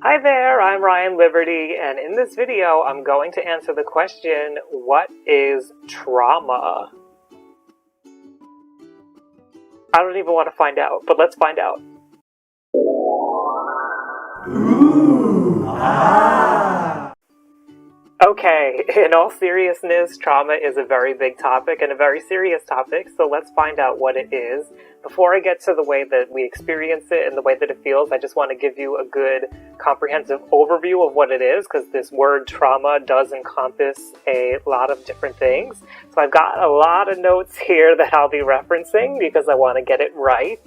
Hi there, I'm Ryan Liberty, and in this video, I'm going to answer the question, what is trauma? I don't even want to find out, but let's find out. Ooh, ah. Okay, in all seriousness, trauma is a very big topic and a very serious topic, so let's find out what it is. Before I get to the way that we experience it and the way that it feels, I just want to give you a good comprehensive overview of what it is, because this word trauma does encompass a lot of different things. So I've got a lot of notes here that I'll be referencing because I want to get it right.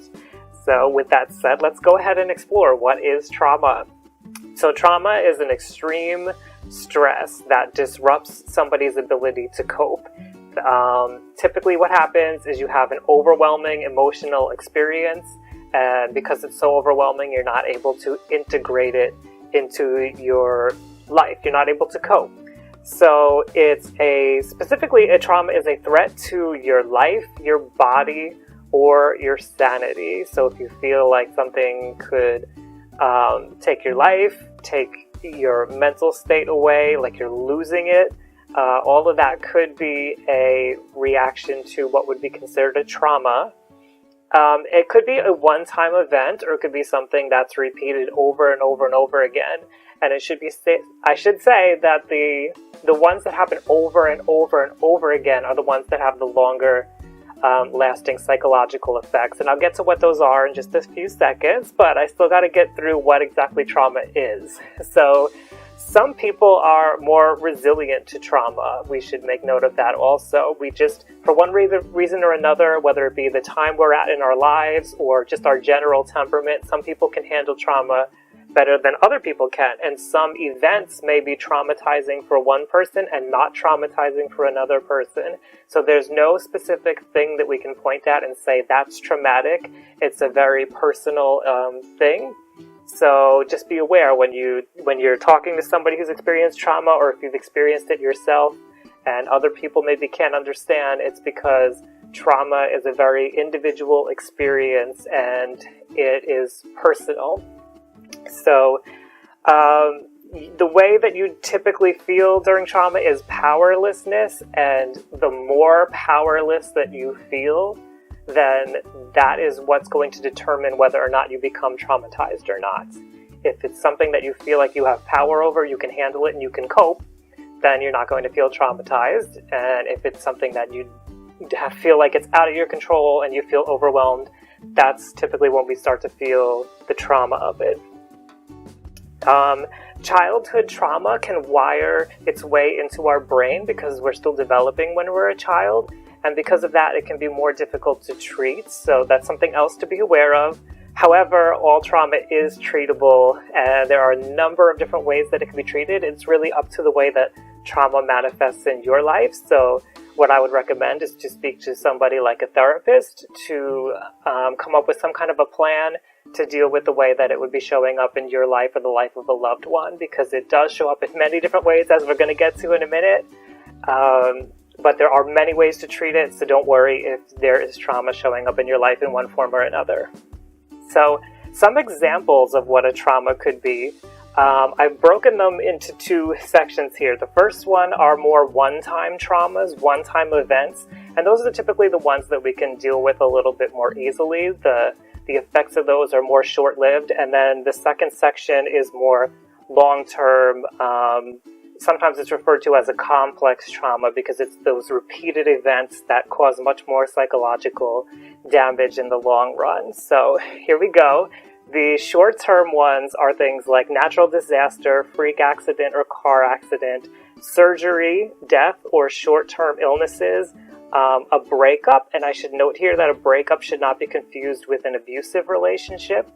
So with that said, let's go ahead and explore what is trauma. So trauma is an extreme stress that disrupts somebody's ability to cope. Typically what happens is you have an overwhelming emotional experience, and because it's so overwhelming, you're not able to integrate it into your life. You're not able to cope. So specifically a trauma is a threat to your life, your body, or your sanity. So if you feel like something could take your life, take your mental state away, like you're losing it, all of that could be a reaction to what would be considered a trauma. It could be a one-time event, or it could be something that's repeated over and over and over again. And I should say that the ones that happen over and over and over again are the ones that have the longer lasting psychological effects. And I'll get to what those are in just a few seconds, but I still got to get through what exactly trauma is. So some people are more resilient to trauma. We should make note of that also. We just, for one reason or another, whether it be the time we're at in our lives or just our general temperament, some people can handle trauma better than other people can. And some events may be traumatizing for one person and not traumatizing for another person. So there's no specific thing that we can point at and say that's traumatic. It's a very personal thing. So just be aware when you're talking to somebody who's experienced trauma, or if you've experienced it yourself and other people maybe can't understand, it's because trauma is a very individual experience and it is personal. So the way that you typically feel during trauma is powerlessness, and the more powerless that you feel, then that is what's going to determine whether or not you become traumatized or not. If it's something that you feel like you have power over, you can handle it and you can cope, then you're not going to feel traumatized. And if it's something that you feel like it's out of your control and you feel overwhelmed, that's typically when we start to feel the trauma of it. Childhood trauma can wire its way into our brain because we're still developing when we're a child. And because of that, it can be more difficult to treat. So that's something else to be aware of. However, all trauma is treatable, and there are a number of different ways that it can be treated. It's really up to the way that trauma manifests in your life. So what I would recommend is to speak to somebody like a therapist to come up with some kind of a plan to deal with the way that it would be showing up in your life or the life of a loved one, because it does show up in many different ways, as we're going to get to in a minute. But there are many ways to treat it, so don't worry if there is trauma showing up in your life in one form or another. So some examples of what a trauma could be, I've broken them into two sections here. The first one are more one-time traumas, one-time events, and those are typically the ones that we can deal with a little bit more easily. The effects of those are more short-lived, and then the second section is more long-term. Sometimes it's referred to as a complex trauma because it's those repeated events that cause much more psychological damage in the long run. So here we go. The short-term ones are things like natural disaster, freak accident or car accident, surgery, death, or short-term illnesses, a breakup. And I should note here that a breakup should not be confused with an abusive relationship.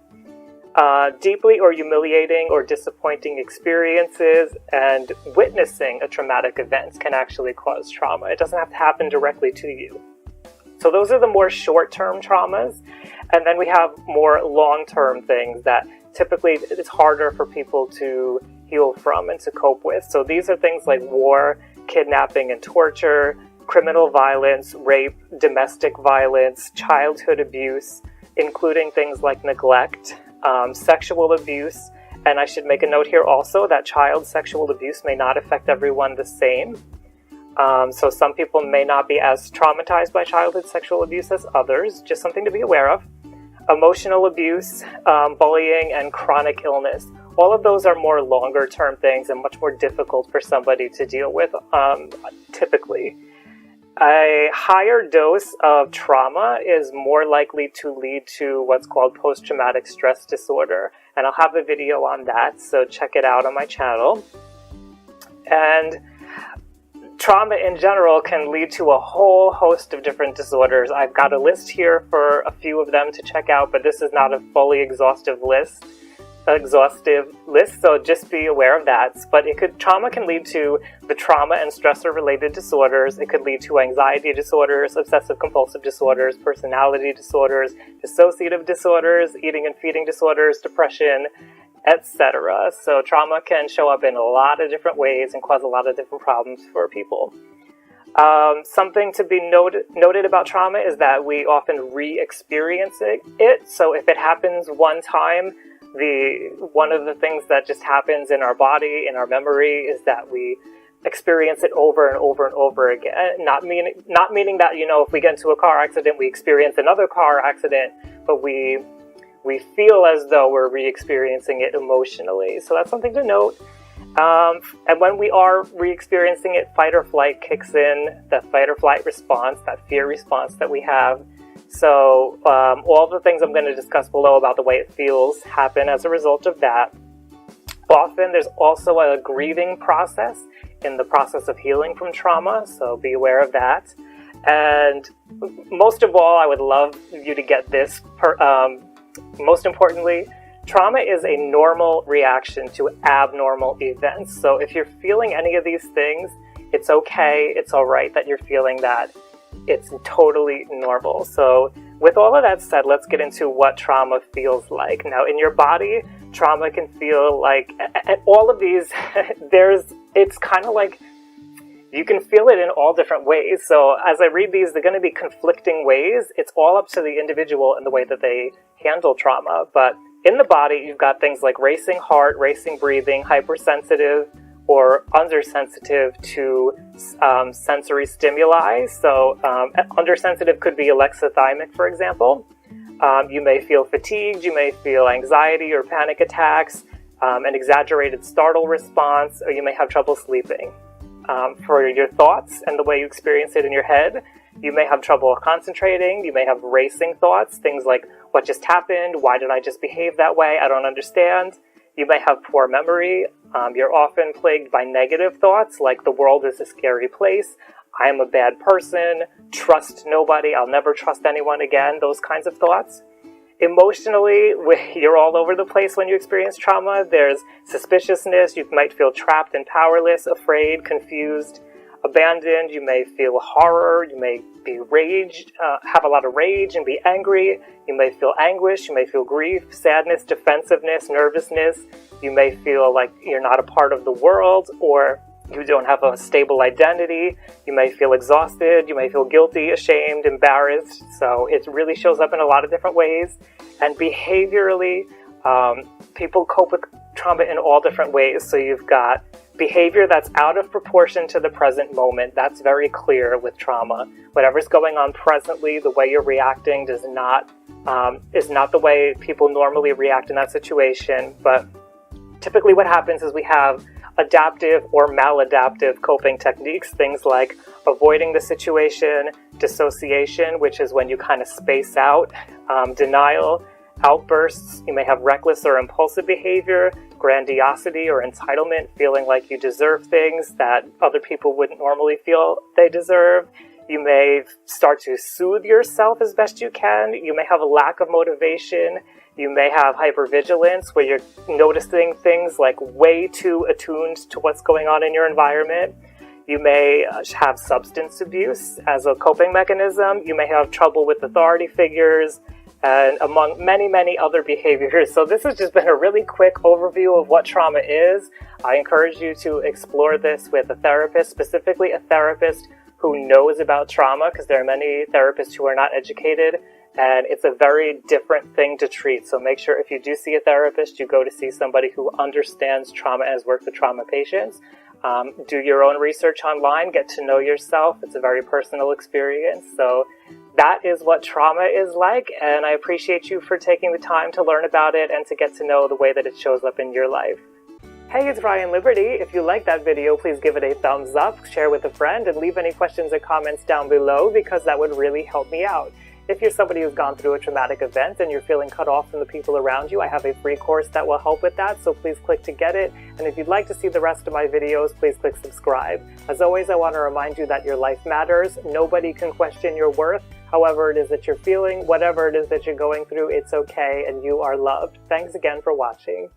Deeply or humiliating or disappointing experiences, and witnessing a traumatic event can actually cause trauma. It doesn't have to happen directly to you. So those are the more short-term traumas. And then we have more long-term things that typically it's harder for people to heal from and to cope with. So these are things like war, kidnapping and torture, criminal violence, rape, domestic violence, childhood abuse, including things like neglect, sexual abuse, And I should make a note here also that child sexual abuse may not affect everyone the same. So some people may not be as traumatized by childhood sexual abuse as others, just something to be aware of. Emotional abuse, bullying, and chronic illness. All of those are more longer term things and much more difficult for somebody to deal with, typically. A higher dose of trauma is more likely to lead to what's called post-traumatic stress disorder. And I'll have a video on that, so check it out on my channel. And trauma in general can lead to a whole host of different disorders. I've got a list here for a few of them to check out, but this is not a fully exhaustive list, so just be aware of that. But trauma can lead to the trauma and stressor related disorders. It could lead to anxiety disorders, obsessive compulsive disorders, personality disorders, dissociative disorders, eating and feeding disorders, depression, etc. So trauma can show up in a lot of different ways and cause a lot of different problems for people. Something to be noted about trauma is that we often re-experience it. So if it happens one time, one of the things that just happens in our body, in our memory, is that we experience it over and over and over again. Not meaning that, if we get into a car accident, we experience another car accident, but we feel as though we're re-experiencing it emotionally. So that's something to note. And when we are re-experiencing it, fight or flight kicks in, that fight or flight response, that fear response that we have. So all the things I'm going to discuss below about the way it feels happen as a result of that. Often there's also a grieving process in the process of healing from trauma, so be aware of that. And most of all, I would love you to get this. Most importantly, trauma is a normal reaction to abnormal events. So if you're feeling any of these things, it's okay, it's all right that you're feeling that. It's totally normal. So with all of that said, let's get into what trauma feels like. Now, in your body, trauma can feel like, all of these, it's kind of like, you can feel it in all different ways. So as I read these, they're going to be conflicting ways. It's all up to the individual and the way that they handle trauma. But in the body, you've got things like racing heart, racing breathing, hypersensitive or undersensitive to sensory stimuli. So undersensitive could be alexithymic, for example. You may feel fatigued, you may feel anxiety or panic attacks, an exaggerated startle response, or you may have trouble sleeping. For your thoughts and the way you experience it in your head, you may have trouble concentrating, you may have racing thoughts, things like, what just happened? Why did I just behave that way? I don't understand. You may have poor memory. You're often plagued by negative thoughts, like the world is a scary place, I am a bad person, trust nobody, I'll never trust anyone again, those kinds of thoughts. Emotionally, you're all over the place when you experience trauma. There's suspiciousness. You might feel trapped and powerless, afraid, confused, abandoned. You may feel horror. You may be have a lot of rage and be angry. You may feel anguish. You may feel grief, sadness, defensiveness, nervousness. You may feel like you're not a part of the world, or you don't have a stable identity. You may feel exhausted. You may feel guilty, ashamed, embarrassed. So it really shows up in a lot of different ways. And behaviorally, people cope with trauma in all different ways. So you've got behavior that's out of proportion to the present moment. That's very clear with trauma. Whatever's going on presently, the way you're reacting is not the way people normally react in that situation. But typically what happens is we have adaptive or maladaptive coping techniques, things like avoiding the situation, dissociation, which is when you kind of space out, denial, outbursts. You may have reckless or impulsive behavior, grandiosity or entitlement, feeling like you deserve things that other people wouldn't normally feel they deserve. You may start to soothe yourself as best you can. You may have a lack of motivation. You may have hypervigilance, where you're noticing things like way too attuned to what's going on in your environment. You may have substance abuse as a coping mechanism. You may have trouble with authority figures, and among many, many other behaviors. So this has just been a really quick overview of what trauma is. I encourage you to explore this with a therapist, specifically a therapist who knows about trauma, because there are many therapists who are not educated And it's a very different thing to treat. So make sure if you do see a therapist, you go to see somebody who understands trauma and has worked with trauma patients. Do your own research online, get to know yourself. It's a very personal experience. So that is what trauma is like. And I appreciate you for taking the time to learn about it and to get to know the way that it shows up in your life. Hey, it's Ryan Liberty. If you like that video, please give it a thumbs up, share with a friend, and leave any questions or comments down below because that would really help me out. If you're somebody who's gone through a traumatic event and you're feeling cut off from the people around you, I have a free course that will help with that, so please click to get it. And if you'd like to see the rest of my videos, please click subscribe. As always, I want to remind you that your life matters. Nobody can question your worth. However it is that you're feeling, whatever it is that you're going through, it's okay, and you are loved. Thanks again for watching.